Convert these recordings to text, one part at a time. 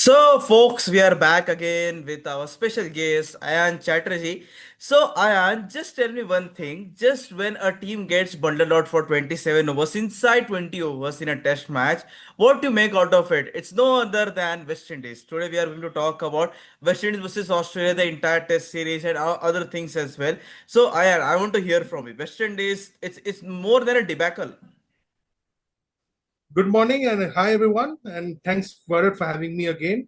So, folks, we are back again with our special guest, Ayan Chatterjee. So, Ayan, just tell me one thing. Just when a team gets bundled out for 27 overs inside 20 overs in a test match, what do you make out of it? It's no other than West Indies. Today, we are going to talk about West Indies versus Australia, the entire test series, and other things as well. So, Ayan, I want to hear from you. West Indies, it's more than a debacle. Good morning and hi everyone, and thanks Varad for having me again.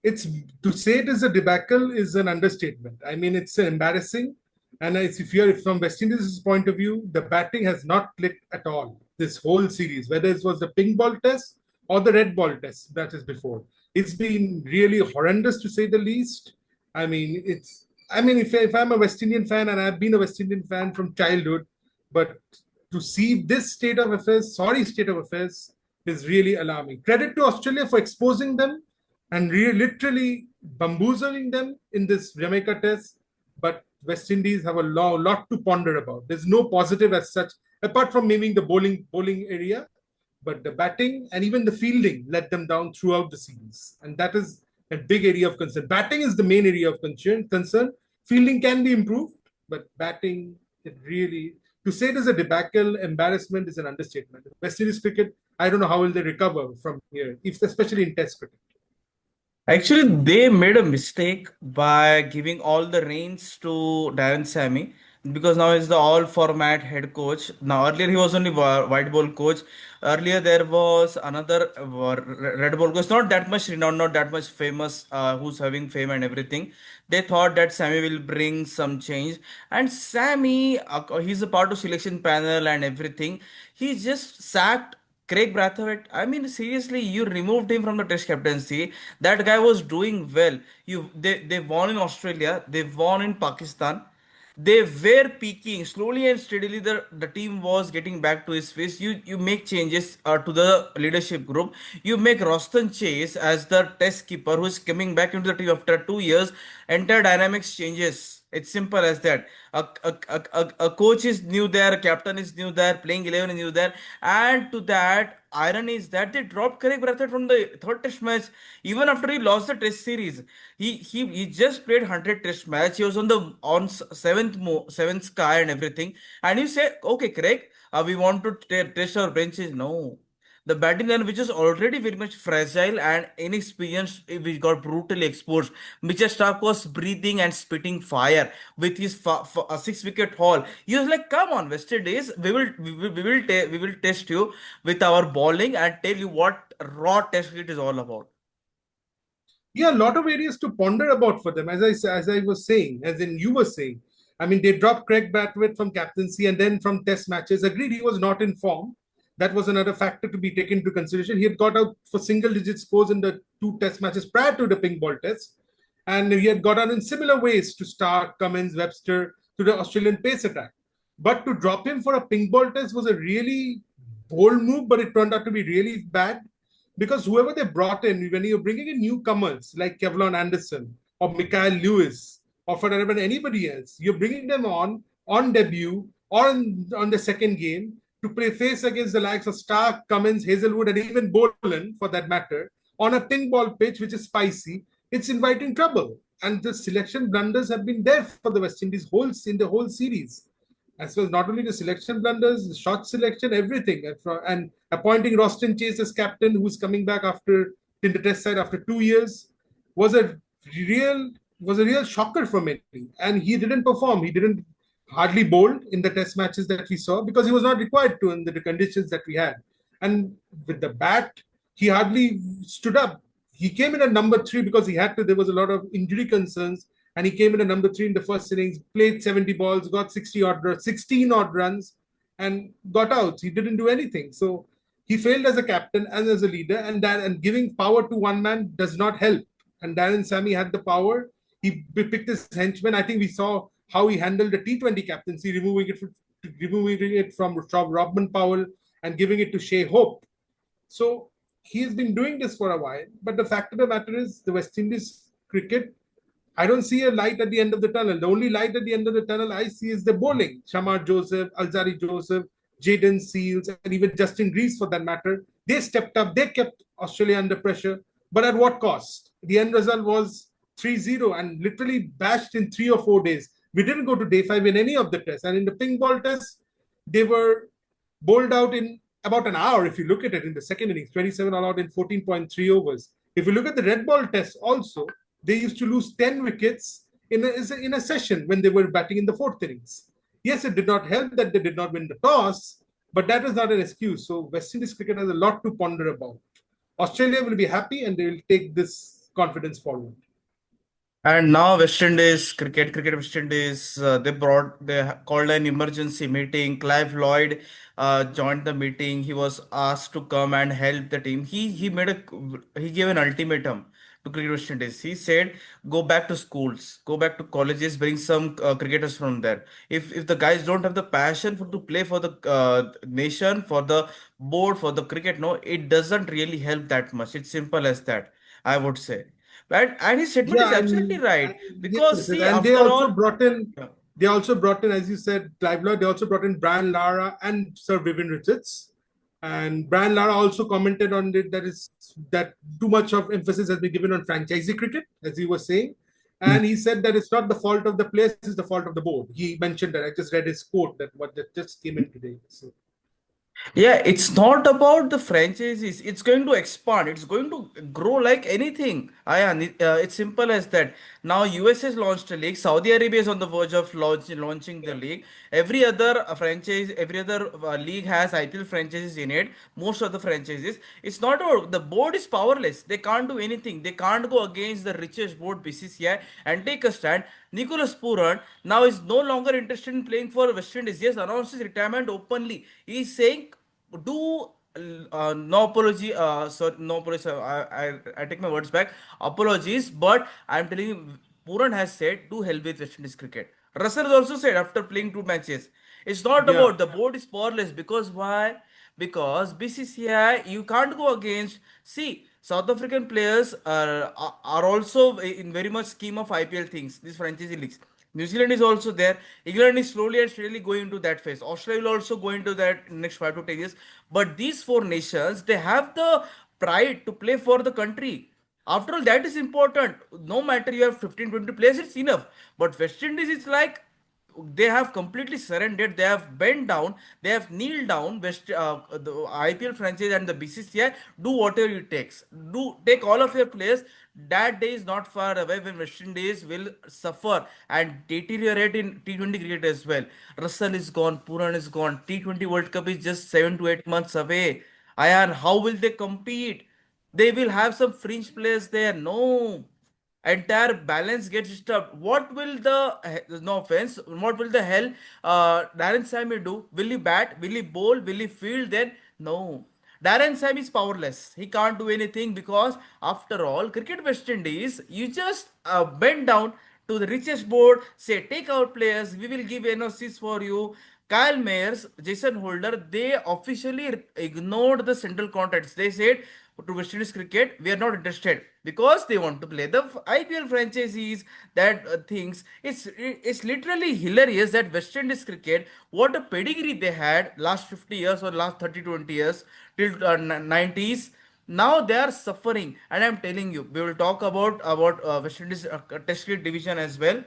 It's to say it is a debacle is an understatement. I mean, it's embarrassing, and if you're from West Indies' point of view, the batting has not clicked at all this whole series, whether it was the pink ball test or the red ball test that is before. It's been really horrendous to say the least. I mean, it's. I mean, if I'm a West Indian fan and I've been a West Indian fan from childhood, but to see this state of affairs, sorry state of affairs, is really alarming. Credit to Australia for exposing them and literally bamboozling them in this Jamaica test. But West Indies have a lot to ponder about. There's no positive as such, apart from maybe the bowling area, but the batting and even the fielding let them down throughout the series. And that is a big area of concern. Batting is the main area of concern. Fielding can be improved, but batting, it really, to say it is a debacle, embarrassment is an understatement. West Indies cricket, I don't know how will they recover from here, if especially in Test cricket. Actually, they made a mistake by giving all the reins to Darren Sammy because now he's the all format head coach. Now, earlier he was only white ball coach. Earlier there was another red ball coach, not that much renowned, not that much famous, who's having fame and everything. They thought that Sammy will bring some change, and Sammy, he's a part of selection panel and everything. He just sacked Kraigg Brathwaite. I mean, seriously, you removed him from the Test captaincy. That guy was doing well. They won in Australia. They won in Pakistan. They were peaking slowly and steadily. The team was getting back to his face. You make changes to the leadership group. You make Roston Chase as the test keeper who is coming back into the team after 2 years. Entire dynamics changes. It's simple as that. A coach is new there, a captain is new there, playing 11 is new there, and to that, irony is that they dropped Craig Brathwaite from the third test match even after he lost the test series. He just played 100 test match. He was on the on seventh sky and everything, and you say, okay, Craig, we want to test our benches. No, the batting line, which is already very much fragile and inexperienced, which got brutally exposed. Mitchell Stark was breathing and spitting fire with his 6 wicket haul. He was like, "Come on, West Indies, we will test you with our bowling and tell you what raw test cricket is all about." Yeah, a lot of areas to ponder about for them. As I was saying, as in you were saying, I mean, they dropped Craig Brathwaite from captaincy and then from Test matches. Agreed, he was not in form. That was another factor to be taken into consideration. He had got out for single-digit scores in the two Test matches prior to the pink ball test, and he had got out in similar ways to Stark, Cummins, Webster, to the Australian pace attack. But to drop him for a pink ball test was a really bold move, but it turned out to be really bad because whoever they brought in, when you're bringing in newcomers like Kevlon Anderson or Mikael Lewis or for anybody else, you're bringing them on debut or on the second game to play face against the likes of Stark, Cummins, Hazelwood, and even Boland for that matter on a pink ball pitch which is spicy. It's inviting trouble, and the selection blunders have been there for the West Indies in the whole series as well as not only the selection blunders, the shot selection, everything, and appointing Roston Chase as captain, who's coming back after in the Test side after 2 years, was a real shocker for many. And he didn't perform. He didn't hardly bowled in the Test matches that we saw because he was not required to in the conditions that we had. And with the bat, he hardly stood up. He came in at number 3 because he had to. There was a lot of injury concerns and he came in at number 3 in the first innings, played 70 balls, got 16 odd runs, and got out. He didn't do anything. So he failed as a captain and as a leader, and giving power to one man does not help. And Darren Sammy had the power. He picked his henchmen. I think we saw how he handled the T20 captaincy, removing it from Robman Powell and giving it to Shea Hope. So he's been doing this for a while. But the fact of the matter is, the West Indies cricket, I don't see a light at the end of the tunnel. The only light at the end of the tunnel I see is the bowling. Shamar Joseph, Alzari Joseph, Jaden Seals, and even Justin Greaves for that matter. They stepped up. They kept Australia under pressure. But at what cost? the end result was 3-0 and literally bashed in 3 or 4 days. We didn't go to day 5 in any of the tests. And in the pink ball test, they were bowled out in about an hour. If you look at it in the second innings, 27 all out in 14.3 overs. If you look at the red ball test also, they used to lose 10 wickets in a session when they were batting in the fourth innings. Yes, it did not help that they did not win the toss, but that is not an excuse. So West Indies cricket has a lot to ponder about. Australia will be happy and they will take this confidence forward. And now West Indies cricket West Indies they called an emergency meeting. Clive Lloyd joined the meeting. He was asked to come and help the team. He gave an ultimatum to cricket West Indies. He said, go back to schools, go back to colleges, bring some cricketers from there. If the guys don't have the passion to play for the nation, for the board, for the cricket, no, it doesn't really help that much. It's simple as that, I would say. And his statement is Yeah, absolutely and right. yes, Because yes, yes. see, And after all, yeah, they also brought in, as you said, Clive Lloyd. They also brought in Brian Lara and Sir Vivian Richards. And Brian Lara also commented on it that too much of emphasis has been given on franchisee cricket, as he was saying. And he said that it's not the fault of the players, it's the fault of the board. He mentioned that. I just read his quote that just came in today. So yeah, it's not about the franchises. It's going to expand. It's going to grow like anything. Ayan, it's simple as that. Now US has launched a league. Saudi Arabia is on the verge of launching the league. Every other league has IPL franchises in it. Most of the franchises. It's not about the board is powerless. They can't do anything. They can't go against the richest board BCCI and take a stand. Nicholas Pooran now is no longer interested in playing for West Indies. He has announced his retirement openly. He's saying do no apology sorry, no apology, I take my words back, apologies, but I'm telling you, Puran has said do hell with West Indies cricket. Russell has also said after playing 2 matches, it's not yeah, about the board is powerless. Because why? Because BCCI, you can't go against. See, South African players are also in very much scheme of IPL things, these franchise leagues. New Zealand is also there. England is slowly and steadily going into that phase. Australia will also go into that in next 5 to 10 years. But these four nations, they have the pride to play for the country. After all, that is important. No matter you have 15, 20 players, it's enough. But West Indies is like they have completely surrendered. They have bent down. They have kneeled down. The IPL franchise and the BCCI, do whatever it takes. Do take all of your players. That day is not far away when West Indies will suffer and deteriorate in T20 cricket as well. Russell is gone. Puran is gone. T20 World Cup is just 7 to 8 months away. Ayan, how will they compete? They will have some fringe players there. No, entire balance gets disturbed. What will no offense, what will the hell Darren Sammy do? Will he bat? Will he bowl? Will he field? Then no. Darren Sammy is powerless. He can't do anything because after all, cricket West Indies, you just bend down to the richest board, say take our players, we will give NOCs for you. Kyle Mayers, Jason Holder, they officially ignored the central contracts. They said to West Indies cricket, we are not interested because they want to play the IPL franchisees. That things. It's literally hilarious that West Indies cricket, what a pedigree they had last 50 years or last 30 20 years till 90s. Now they are suffering, and I'm telling you, we will talk about West Indies Test cricket division as well.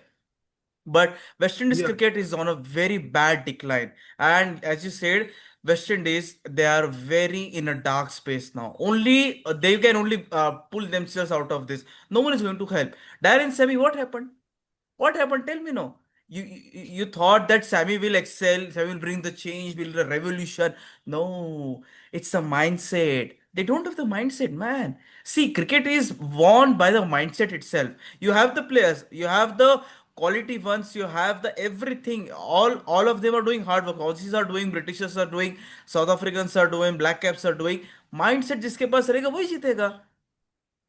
But West Indies yeah. cricket is on a very bad decline. And as you said, West Indies, they are very in a dark space now. Only they can only pull themselves out of this. No one is going to help. Darren Sammy, what happened? What happened? Tell me now. You thought that Sammy will excel, Sammy will bring the change, will the revolution. No, it's a mindset. They don't have the mindset, man. See, cricket is won by the mindset itself. You have the players, you have the quality ones, you have the everything. All of them are doing hard work. Aussies are doing, Britishers are doing, South Africans are doing, Black Caps are doing. Mindset जिसके पास रहेगा वही जीतेगा.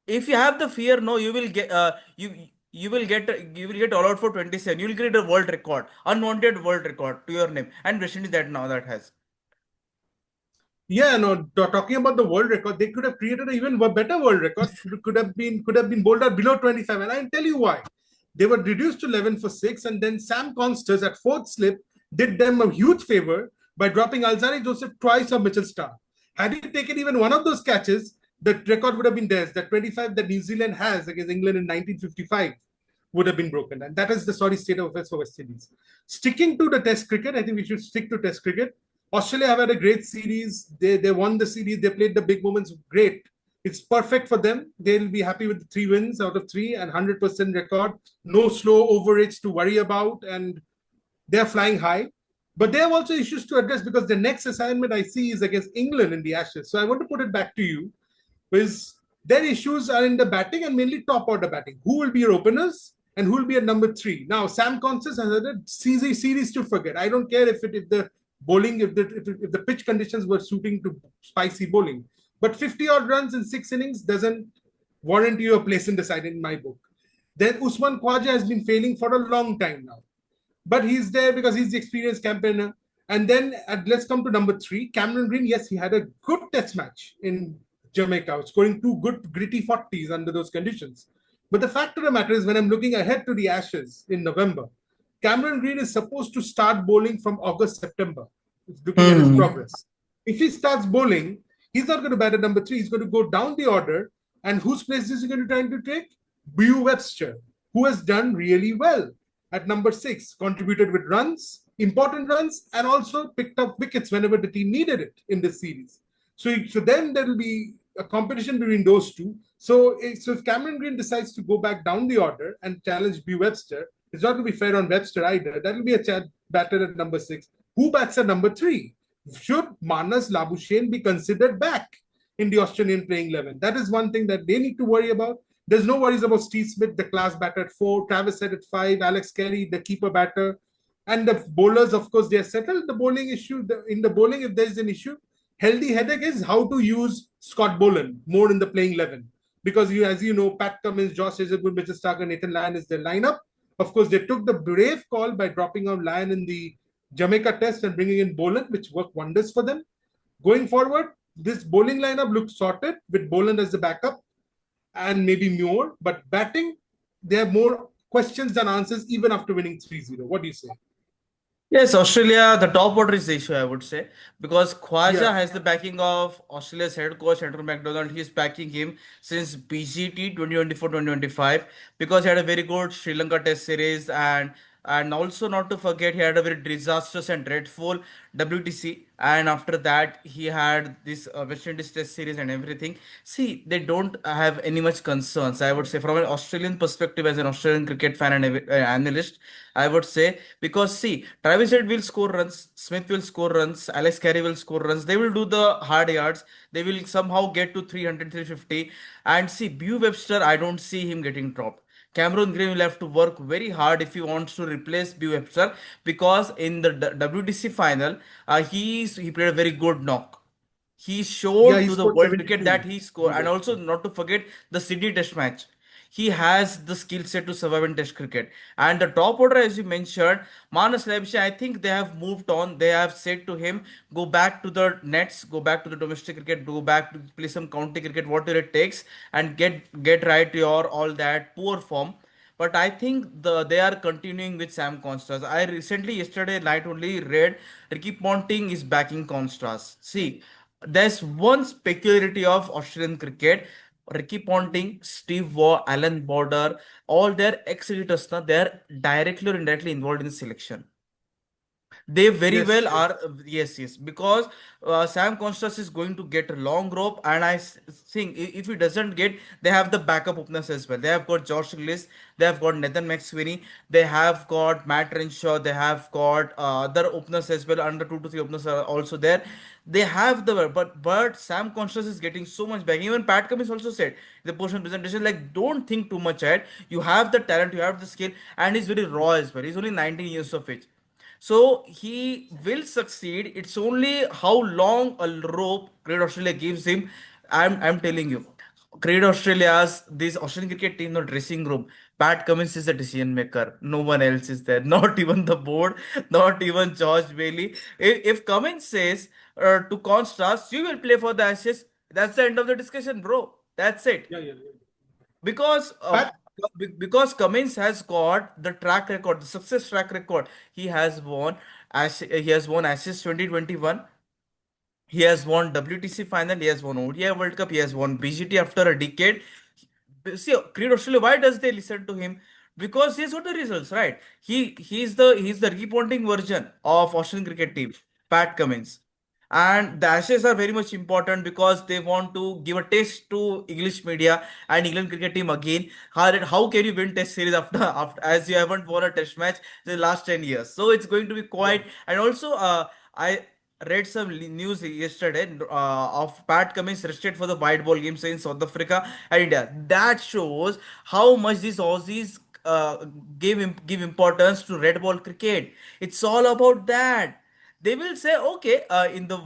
If you have the fear, no, you will get you will get all out for 27. You will get a world record, unwanted world record to your name. And West Indies that now that has. Yeah, no. Talking about the world record, they could have created an even better world record. Could have been bowled out below 25, and I'll tell you why. They were reduced to 11 for six, and then Sam Konstas at fourth slip did them a huge favor by dropping Alzari Joseph twice or Mitchell Starr. Had he taken even one of those catches, the record would have been theirs. The 25 that New Zealand has against England in 1955 would have been broken. And that is the sorry state of affairs for West Indies. Sticking to the Test cricket, I think we should stick to Test cricket. Australia have had a great series. They won the series. They played the big moments. Great. It's perfect for them. They'll be happy with the 3 wins out of 3 and 100% record. No slow overage to worry about. And they're flying high. But they have also issues to address because the next assignment I see is against England in the Ashes. So I want to put it back to you. Is their issues are in the batting and mainly top order batting. Who will be your openers and who will be at number 3? Now, Sam Konstas has had a series to forget. I don't care if the bowling, if the pitch conditions were suiting to spicy bowling. But 50 odd runs in 6 innings doesn't warrant you a place in the side in my book. Then Usman Khwaja has been failing for a long time now. But he's there because he's the experienced campaigner. And then let's come to number 3. Cameron Green, yes, he had a good test match in Jamaica, scoring 2 good gritty 40s under those conditions. But the fact of the matter is, when I'm looking ahead to the Ashes in November, Cameron Green is supposed to start bowling from August, September, looking at his Hmm. progress. If he starts bowling, he's not going to bat at number 3. He's going to go down the order. And whose place is he going to try to take? Bew Webster, who has done really well at number 6, contributed with runs, important runs, and also picked up wickets whenever the team needed it in this series. So then there will be a competition between those two. So if Cameron Green decides to go back down the order and challenge B. Webster, it's not going to be fair on Webster either. That will be a batter at number 6. Who bats at number 3? Should Manas Labuschagne be considered back in the Australian playing 11? That is one thing that they need to worry about. There's no worries about Steve Smith, the class batter at 4, Travis Head at 5, Alex Carey, the keeper batter. And the bowlers, of course, they are settled. The bowling issue, in the bowling, if there's an issue, healthy headache is how to use Scott Boland more in the playing 11. Because as you know, Pat Cummins, Josh Hazlewood, Mitchell Starker, Nathan Lyon is their lineup. Of course, they took the brave call by dropping out Lyon in the Jamaica test and bringing in Boland, which worked wonders for them. Going forward, this bowling lineup looks sorted with Boland as the backup and maybe Muir. But batting, there are more questions than answers even after winning 3-0. What do you say? Yes, Australia, the top order is the issue, I would say, because Khwaja Yeah. has the backing of Australia's head coach, Andrew McDonald. He's backing him since BGT 2024-2025 because he had a very good Sri Lanka Test series, and also not to forget he had a very disastrous and dreadful WTC, and after that he had this West Indies Test series and everything. See, they don't have any much concerns, I would say, from an Australian perspective as an Australian cricket fan and analyst. I would say because see, Travis Head will score runs, Smith will score runs, Alex Carey will score runs. They will do the hard yards. They will somehow get to 300, 350. And see, Bew Webster, I don't see him getting dropped. Cameron Green will have to work very hard if he wants to replace Bew Webster because in the WDC final, he played a very good knock. He Yeah, showed he to the scored world cricket 72. that he scored, and also not to forget the Sydney Test match. He has the skill set to survive in Test cricket. And the top order, as you mentioned, Manas Labuschagne, I think they have moved on. They have said to him, go back to the nets, go back to the domestic cricket, go back to play some county cricket, whatever it takes, and get right your all that poor form. But I think they are continuing with Sam Konstas. I recently, yesterday night only read Ricky Ponting is backing Konstas. See, there's one peculiarity of Australian cricket. Ricky Ponting, Steve Waugh, Alan Border, all their ex-editors, they're directly or indirectly involved in the selection. They very Yes, well yes. are, yes, because Sam Konstas is going to get a long rope, and think if he doesn't get, they have the backup openers as well. They have got Josh Inglis, they have got Nathan McSweeney, they have got Matt Renshaw, they have got other openers as well. Under 2 to 3 openers are also there. They have the but Sam Konstas is getting so much back. Even Pat Cummins also said in the post presentation, like don't think too much ahead. You have the talent, you have the skill, and he's very raw as well. He's only 19 years of age. So he will succeed. It's only how long a rope Great Australia gives him. I'm telling you, Great Australia's this Australian cricket team, the dressing room. Pat Cummins is the decision maker. No one else is there. Not even the board. Not even George Bailey. If Cummins says to Constas, you will play for the Ashes. That's the end of the discussion, bro. That's it Yeah, yeah. because Pat, because Cummins has got the track record, the success track record. He has won Ashes 2021. He has won WTC final, he has won ODI World Cup, he has won BGT after a decade. See, Creed Australia, why does they listen to him? Because he's got the results, right? He's the reporting version of Australian cricket team, Pat Cummins. And the Ashes are very much important because they want to give a test to English media and England cricket team again. How can you win test series after as you haven't won a test match in the last 10 years? So it's going to be Yeah, quite. And also, I read some news yesterday of Pat Cummins rested for the white ball games in South Africa and India. That shows how much these Aussies give importance to red ball cricket. It's all about that. They will say, okay, in the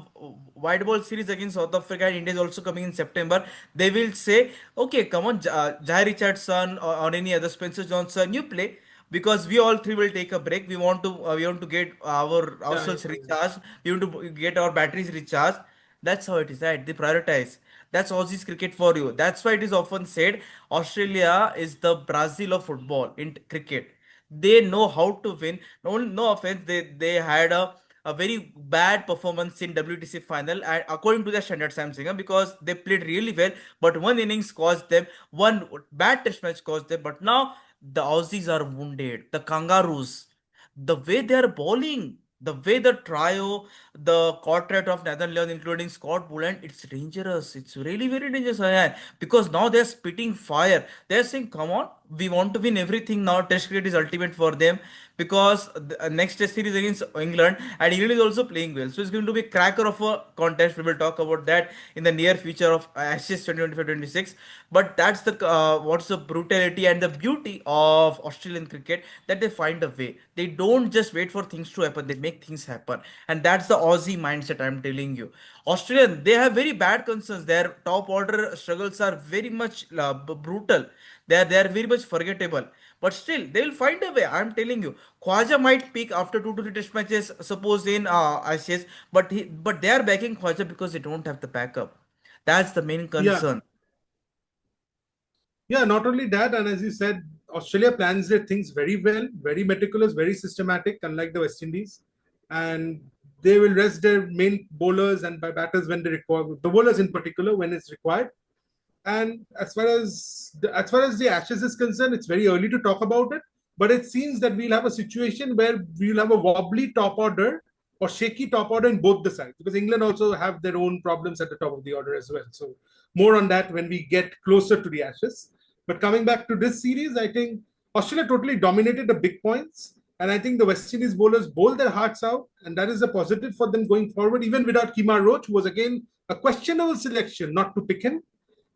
white ball series against South Africa and India is also coming in September. They will say, okay, come on, Jai Richardson or any other Spencer Johnson, you play because we all three will take a break. We want to get our yeah, ourselves yeah. recharged. We want to get our batteries recharged. That's how it is, right? They prioritize. That's Aussies cricket for you. That's why it is often said Australia is the Brazil of football in cricket. They know how to win. No offense, they had a very bad performance in WTC final, and according to the standards I'm saying, because they played really well, but one innings cost them, one bad test match cost them. But now the Aussies are wounded. The Kangaroos, the way they are bowling, the way the trio, the quartet of Netherlands, including Scott Boland, it's dangerous. It's really very dangerous, Ayan, because now they're spitting fire. They're saying, "Come on, we want to win everything now. Test cricket is ultimate for them because the next Test series against England, and England is also playing well. So it's going to be a cracker of a contest. We will talk about that in the near future of Ashes 2025-26. But that's the what's the brutality and the beauty of Australian cricket, that they find a way. They don't just wait for things to happen; they make things happen, and that's the Aussie mindset. I'm telling you, Australian, they have very bad concerns. Their top order struggles are very much brutal. They are very much forgettable. But still, they will find a way. I'm telling you, Khwaja might peak after 2 to 3 test matches, suppose in Ashes, but they are backing Khwaja because they don't have the backup. That's the main Yeah, concern. yeah, not only that, and as you said, Australia plans their things very well, very meticulous, very systematic, unlike the West Indies. And they will rest their main bowlers and by batters when they require, the bowlers in particular, when it's required. And as far as the Ashes is concerned, it's very early to talk about it. But it seems that we'll have a situation where we'll have a wobbly top order or shaky top order in both the sides, because England also have their own problems at the top of the order as well. So more on that when we get closer to the Ashes. But coming back to this series, I think Australia totally dominated the big points. And I think the West Indies bowlers bowled their hearts out. And that is a positive for them going forward, even without Kemar Roach, who was again a questionable selection not to pick him.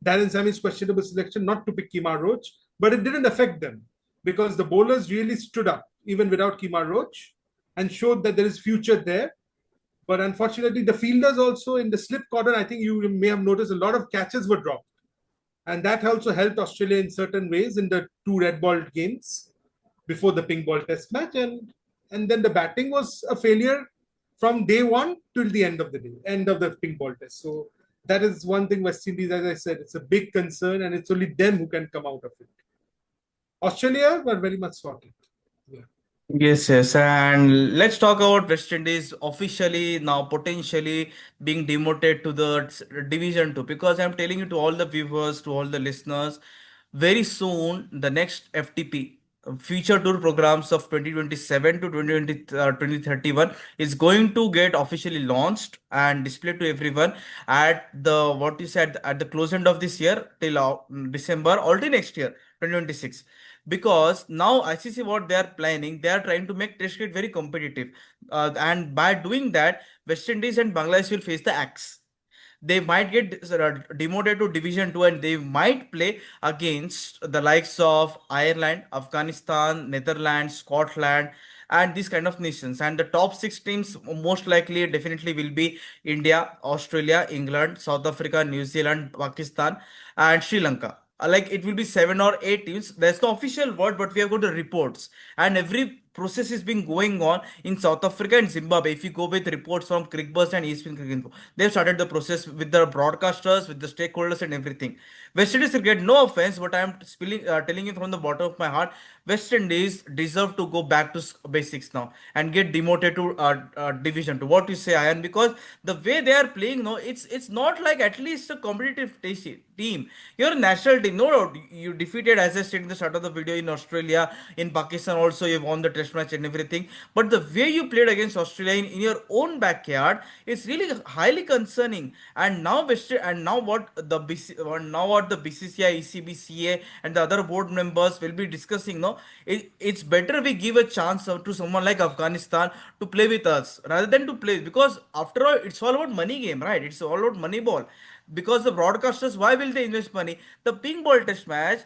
Darren Sammy's questionable selection not to pick Kemar Roach, but it didn't affect them because the bowlers really stood up even without Kemar Roach and showed that there is future there. But unfortunately, the fielders also in the slip cordon, I think you may have noticed a lot of catches were dropped. And that also helped Australia in certain ways in the two red ball games before the pink ball test match. And then the batting was a failure from day one till the end of the day, end of the pink ball test. So that is one thing West Indies, as I said, it's a big concern and it's only them who can come out of it. Australia were very much sorted. Yeah. Yes, yes, and let's talk about West Indies officially now potentially being demoted to the Division 2, because I'm telling you, to all the viewers, to all the listeners, very soon the next FTP, Future Tour programs of 2027 to 2031 is going to get officially launched and displayed to everyone at the what you said at the close end of this year till December, already next year 2026, because now ICC, what they are planning, they are trying to make Test cricket very competitive, and by doing that, West Indies and Bangladesh will face the axe. They might get demoted to Division 2 and they might play against the likes of Ireland, Afghanistan, Netherlands, Scotland, and these kind of nations. And the top six teams most likely definitely will be India, Australia, England, South Africa, New Zealand, Pakistan, and Sri Lanka. Like it will be 7 or 8 teams. There's no official word, but we have got the reports. And every process is being going on in South Africa and Zimbabwe. If you go with reports from Crickburst and ESPN Cricket Info, they've started the process with the broadcasters, with the stakeholders, and everything. West Indies cricket, no offense, but I'm telling you from the bottom of my heart, West Indies deserve to go back to basics now and get demoted to Division Two. What you say, Ayan? Because the way they are playing, no, it's not like at least a competitive team. You're a national team. No doubt, you defeated, as I said in the start of the video, in Australia, in Pakistan also, you won the test match and everything. But the way you played against Australia in your own backyard, it's really highly concerning. And now what the BCCI, ECB, CA, and the other board members will be discussing. No, it's better we give a chance to someone like Afghanistan to play with us rather than to play, because after all, it's all about money game, right? It's all about money ball. Because the broadcasters, why will they invest money? The pink ball test match,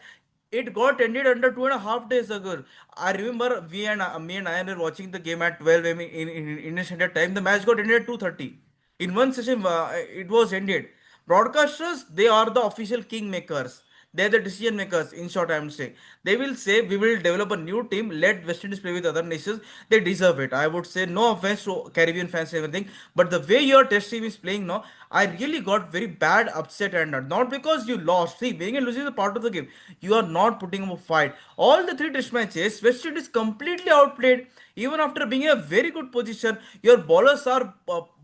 it got ended under 2.5 days ago. I remember me and Ian were watching the game at 12 a.m. in Indian Standard Time. The match got ended at 2:30. In one session, it was ended. Broadcasters, they are the official kingmakers. They're the decision makers. In short, I'm saying they will say we will develop a new team. Let West Indies play with other nations. They deserve it. I would say no offense to Caribbean fans and everything, but the way your test team is playing now, I really got very bad upset, and not because you lost. See, winning and losing is a part of the game. You are not putting up a fight. All the three test matches, West Indies completely outplayed. Even after being in a very good position, your bowlers are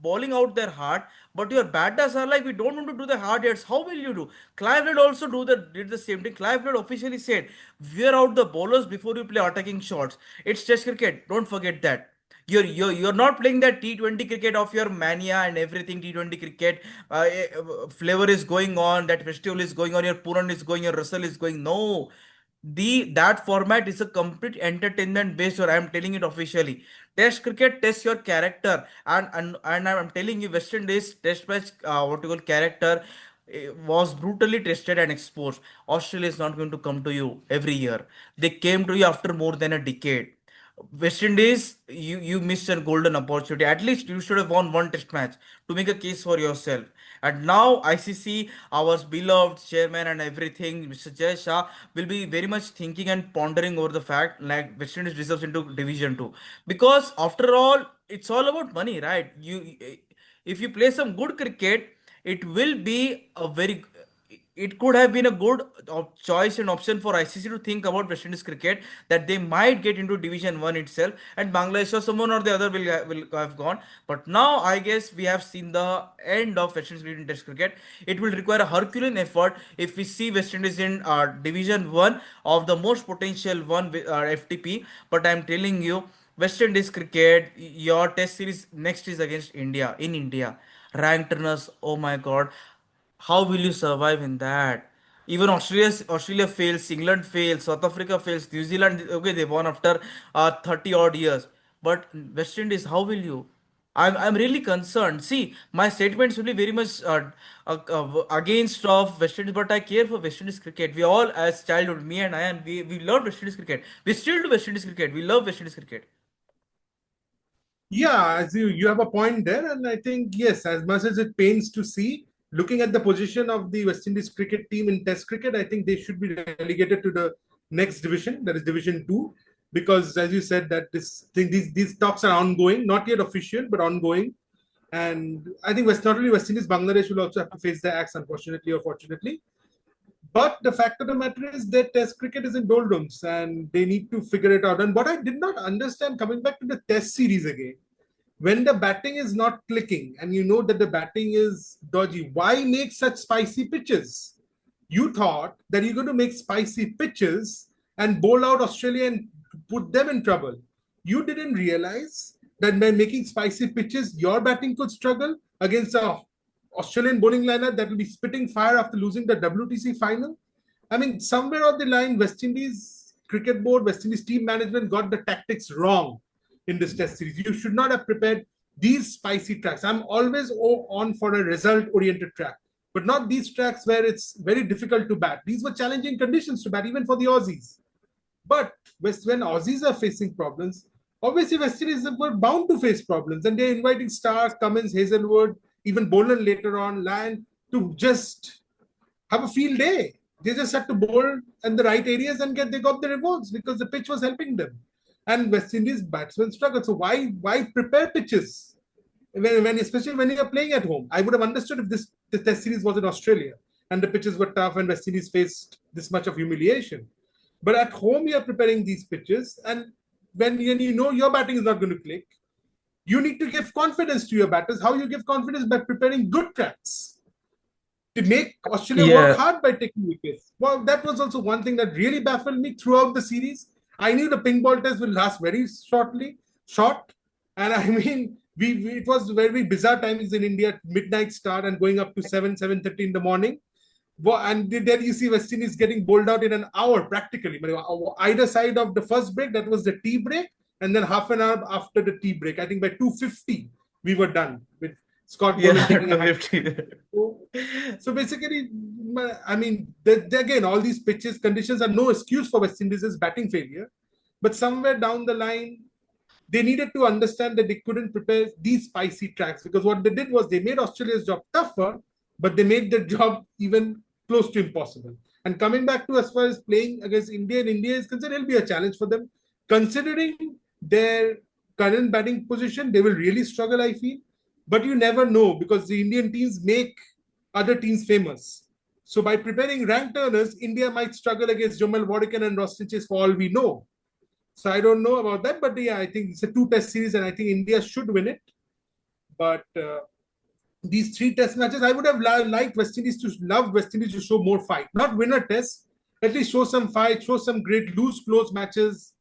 bowling out their heart, but your batters are like, we don't want to do the hard hits. How will you do? Clive Lloyd also did the same thing. Clive Lloyd officially said, wear out the bowlers before you play attacking shots. It's Test cricket. Don't forget that. You're not playing that T20 cricket of your mania and everything. T20 cricket flavor is going on, that festival is going on, your Puran is going, your Russell is going. No, that format is a complete entertainment based, or I'm telling it officially. Test cricket tests your character, and I'm telling you, West Indies test match, what you call character, was brutally tested and exposed. Australia is not going to come to you every year. They came to you after more than a decade. West Indies, you missed a golden opportunity. At least you should have won one test match to make a case for yourself. And now ICC, our beloved chairman and everything, Mr. Jay Shah, will be very much thinking and pondering over the fact like West Indies deserves into Division Two, because after all, it's all about money, right? If you play some good cricket, it will be a very, it could have been a good choice and option for ICC to think about West Indies cricket, that they might get into Division One itself, and Bangladesh or someone or the other will have gone. But now I guess we have seen the end of West Indies in Test cricket. It will require a Herculean effort if we see West Indies in Division One of the most potential one with FTP. But I'm telling you, West Indies cricket, your Test series next is against India in India. Ranked runners, oh my God, how will you survive in that? Even Australia fails, England fails, South Africa fails, New Zealand, okay, they won after 30 odd years. But West Indies, how will you? I'm really concerned. See, my statements will be very much against of West Indies, but I care for West Indies cricket. We all, as childhood, me and I, and we love West Indies cricket. We still do West Indies cricket. We love West Indies cricket. Yeah, as you have a point there, and I think yes, as much as it pains to see, looking at the position of the West Indies cricket team in Test cricket, I think they should be relegated to the next division, that is Division Two, because as you said, that this thing, these talks are ongoing, not yet official, but ongoing, and I think not only West Indies, Bangladesh will also have to face the axe, unfortunately or fortunately. But the fact of the matter is that Test cricket is in doldrums, and they need to figure it out. And what I did not understand, coming back to the Test series again, when the batting is not clicking and you know that the batting is dodgy, why make such spicy pitches? You thought that you're going to make spicy pitches and bowl out Australia and put them in trouble. You didn't realize that by making spicy pitches, your batting could struggle against a Australian bowling lineup that will be spitting fire after losing the WTC final. I mean, somewhere on the line, West Indies cricket board, West Indies team management got the tactics wrong in this Test series. You should not have prepared these spicy tracks. I'm always on for a result-oriented track, but not these tracks where it's very difficult to bat. These were challenging conditions to bat, even for the Aussies. But when Aussies are facing problems, obviously West Indies were bound to face problems, and they're inviting Stark, Cummins, Hazelwood, even Boland later on, Land, to just have a field day. They just had to bowl in the right areas and they got the rewards because the pitch was helping them. and West Indies batsmen struggle. So why prepare pitches when especially when you're playing at home? I would have understood if this Test series was in Australia and the pitches were tough and West Indies faced this much of humiliation. But at home, you're preparing these pitches, and when you know your batting is not going to click, you need to give confidence to your batters. How you give confidence? By preparing good tracks to make Australia work Yeah, hard by taking wickets. Well, that was also one thing that really baffled me throughout the series. I knew the pink ball test will last very short, and I mean, we it was very bizarre timings in India, midnight start and going up to 7:30 in the morning. And then you see West Indies getting bowled out in an hour practically. Either side of the first break, that was the tea break, and then half an hour after the tea break. I think by 2:50 we were done with Scott Boland yeah, taking a hat. 250. So, so basically, I mean, again, all these pitches conditions are no excuse for West Indies' batting failure. But somewhere down the line, they needed to understand that they couldn't prepare these spicy tracks, because what they did was they made Australia's job tougher, but they made the job even close to impossible. And coming back to as far as playing against India, and India is concerned, it'll be a challenge for them. Considering their current batting position, they will really struggle, I feel. But you never know, because the Indian teams make other teams famous. So by preparing ranked earners, India might struggle against Jamal Wardican and Roston Chase for all we know. So I don't know about that, but yeah, I think it's a two-test series, and I think India should win it. But these three test matches, I would have liked West Indies to love West Indies to show more fight, not win a test, at least show some fight, show some great loose close matches.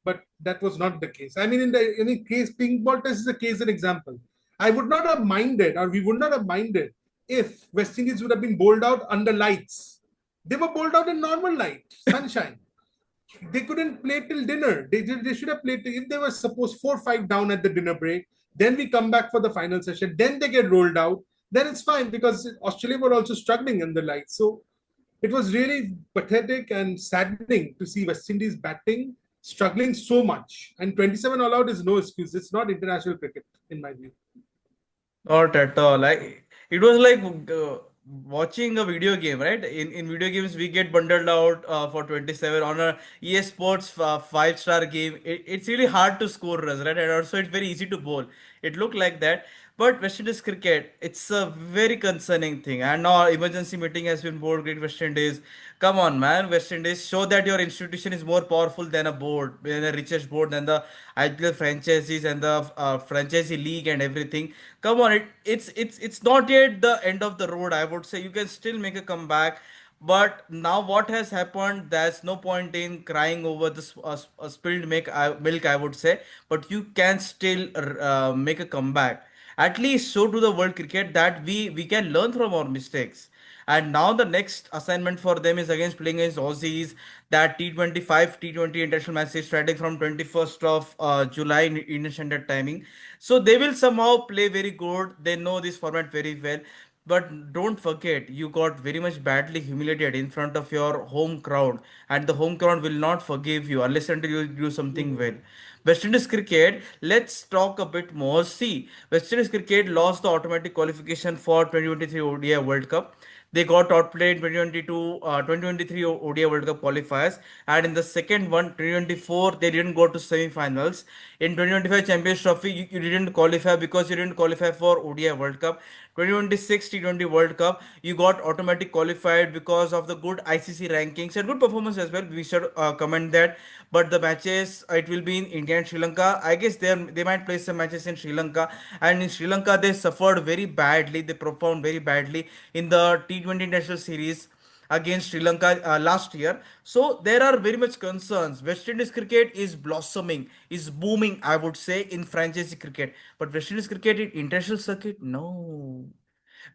But that was not the case. I mean, in the case, pink ball test is a case an example. I would not have minded, or we would not have minded, if West Indies would have been bowled out under lights. They were bowled out in normal light, sunshine. They couldn't play till dinner. They should have played if they were supposed 4-5 down at the dinner break. Then we come back for the final session. Then they get rolled out. Then it's fine, because Australia were also struggling in the lights. So it was really pathetic and saddening to see West Indies batting struggling so much. And 27 all out is no excuse. It's not international cricket, in my view. Not at all. Like it was like watching a video game, right? In video games, we get bundled out for 27 on a EA Sports 5-star game. It's really hard to score runs, right? And also it's very easy to bowl. It looked like that. But West Indies cricket, it's a very concerning thing. And now emergency meeting has been board Great West Indies. Come on, man, West Indies, show that your institution is more powerful than a board, than a richest board, than the IPL franchises and the franchisee league and everything. Come on, it's not yet the end of the road. I would say you can still make a comeback. But now what has happened? There's no point in crying over this spilled milk, I would say. But you can still make a comeback. At least show to the world cricket that we can learn from our mistakes. And now the next assignment for them is against playing against Aussies. That T25 T20 international match is starting from 21st of July in Indian Standard Timing. So they will somehow play very good. They know this format very well. But don't forget, you got very much badly humiliated in front of your home crowd, and the home crowd will not forgive you unless until you do something well. West Indies cricket, let's talk a bit more. See, West Indies cricket lost the automatic qualification for 2023 ODI World Cup. They got outplayed in 2022, 2023 ODI World Cup qualifiers, and in the second one, 2024, they didn't go to semi-finals. In 2025 Champions Trophy, you didn't qualify because you didn't qualify for ODI World Cup. 2026 T20 World Cup, you got automatic qualified because of the good ICC rankings and good performance as well. We should comment that. But the matches, it will be in India and Sri Lanka. I guess they might play some matches in Sri Lanka, and in Sri Lanka they suffered very badly. They performed very badly in the T20 International Series against Sri Lanka last year. So there are very much concerns. West Indies cricket is blossoming, is booming, I would say, in franchise cricket. But West Indies cricket in international circuit, no.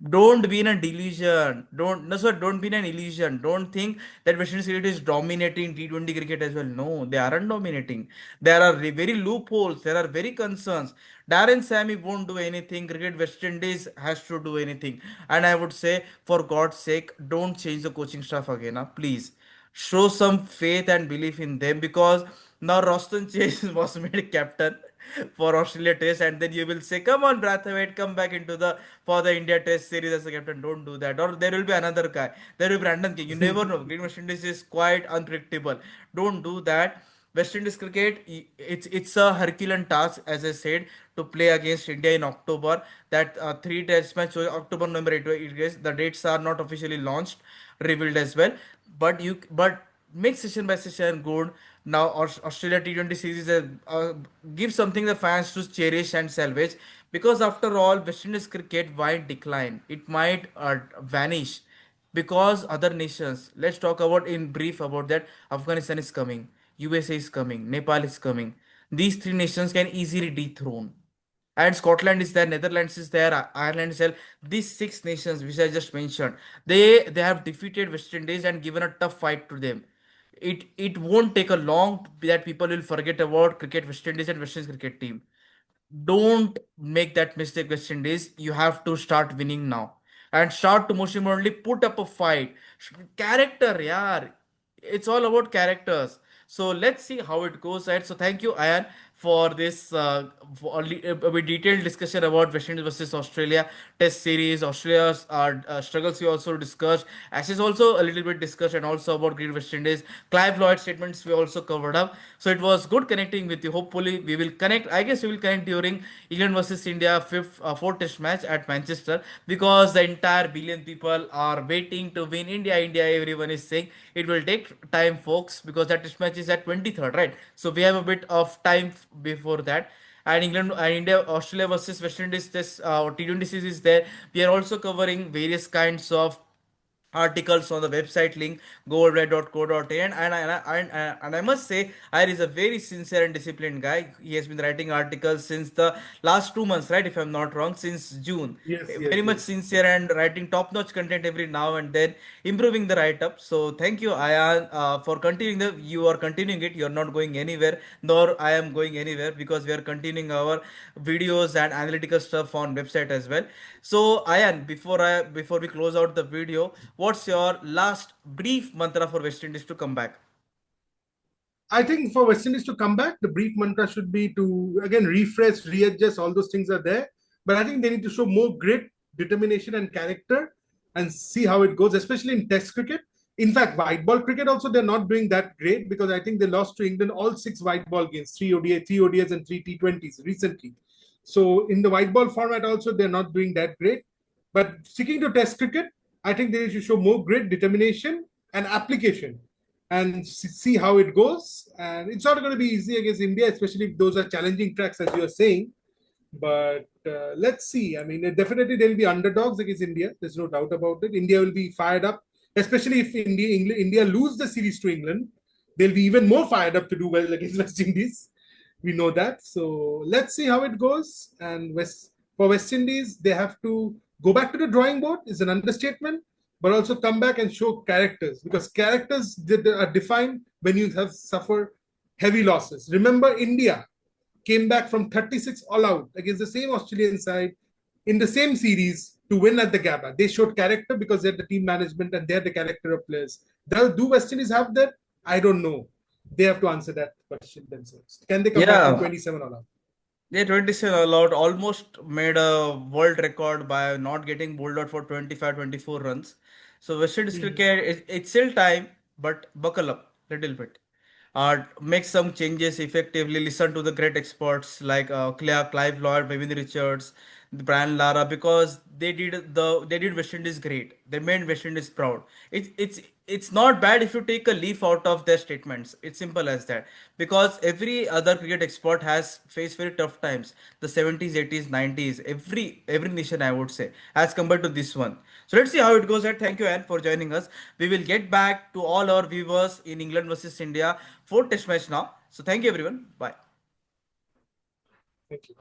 Don't be in a delusion. Don't no sir, don't be in an illusion. Don't think that West Indies cricket is dominating T20 cricket as well. No, they aren't dominating. There are very loopholes. There are very concerns. Darren Sammy won't do anything. Cricket West Indies has to do anything. And I would say, for God's sake, don't change the coaching staff again, please. Show some faith and belief in them, because now Roston Chase was made captain for Australia Test, and then you will say, "Come on, Brathwaite, come back into the for the India Test series as a captain." Don't do that, or there will be another guy. There will be Brandon King. You never know. Green West Indies is quite unpredictable. Don't do that. West Indies cricket, it's a Herculean task, as I said, to play against India in October. That three test match, so October, November, it guess the dates are not officially launched, revealed as well. But make session by session good. Now Australia T20 series give something the fans to cherish and salvage, because after all, West Indies cricket might decline. It might vanish because other nations, let's talk about in brief about that. Afghanistan is coming, USA is coming, Nepal is coming. These three nations can easily dethrone, and Scotland is there, Netherlands is there, Ireland is there. These six nations which I just mentioned, they have defeated West Indies and given a tough fight to them. It won't take a long that people will forget about cricket, West Indies and West Indies cricket team. Don't make that mistake, West Indies. You have to start winning now. And start to most importantly put up a fight. Character, yeah. It's all about characters. So let's see how it goes ahead. So thank you, Ayan, for this a detailed discussion about West Indies versus Australia Test series. Australia's struggles we also discussed. Ashes also a little bit discussed, and also about Great West Indies. Clive Lloyd statements we also covered up. So it was good connecting with you. Hopefully we will connect. I guess we will connect during England versus India fourth Test match at Manchester, because the entire billion people are waiting to win. India, India. Everyone is saying it will take time, folks, because that Test match is at 23rd, right? So we have a bit of time before that. And England and India, Australia versus West Indies test T20 series is there. We are also covering various kinds of articles on the website link goldred.co.in. And I must say, Ayer is a very sincere and disciplined guy. He has been writing articles since the last 2 months, right, if I'm not wrong, since June. Yes, Very yes, much yes. sincere and writing top-notch content every now and then, improving the write-up. So thank you, Ayan, for continuing you are continuing it. You're not going anywhere, nor I am going anywhere, because we are continuing our videos and analytical stuff on website as well. So Ayan, before we close out the video, what's your last brief mantra for West Indies to come back? I think for West Indies to come back, the brief mantra should be to again refresh, readjust. All those things are there, but I think they need to show more grit, determination, and character, and see how it goes, especially in Test cricket. In fact, white ball cricket also they're not doing that great, because I think they lost to England all six white ball games, three ODIs and three T20s recently. So in the white ball format also they're not doing that great. But sticking to Test cricket, I think they should show more grit, determination, and application, and see how it goes. And it's not going to be easy against India, especially if those are challenging tracks, as you are saying. But let's see. I mean, definitely there will be underdogs against India. There's no doubt about it. India will be fired up, especially if India lose the series to England. They'll be even more fired up to do well against West Indies. We know that. So let's see how it goes. And for West Indies, they have to go back to the drawing board. Is an understatement, but also come back and show characters, because characters are defined when you have suffered heavy losses. Remember, India came back from 36 all out against the same Australian side in the same series to win at the Gabba. They showed character because they had the team management and they had the character of players. Do West Indies have that? I don't know. They have to answer that question themselves. Can they come back from Yeah, 27 all out? yeah, 27 allowed, almost made a world record by not getting bowled out for 25, 24 runs. So West Indies Mhm. cricket, it's still time, but buckle up little bit. Make some changes effectively. Listen to the great experts like Clive Lloyd, Vivian Richards, Brian Lara, because they did West Indies great. They made West Indies proud. It's not bad if you take a leaf out of their statements. It's simple as that. Because every other cricket expert has faced very tough times. The 70s, 80s, 90s, every nation I would say, as compared to this one. So let's see how it goes. And thank you, Anne, for joining us. We will get back to all our viewers in England versus India fourth test match now. So thank you everyone. Bye. Thank you.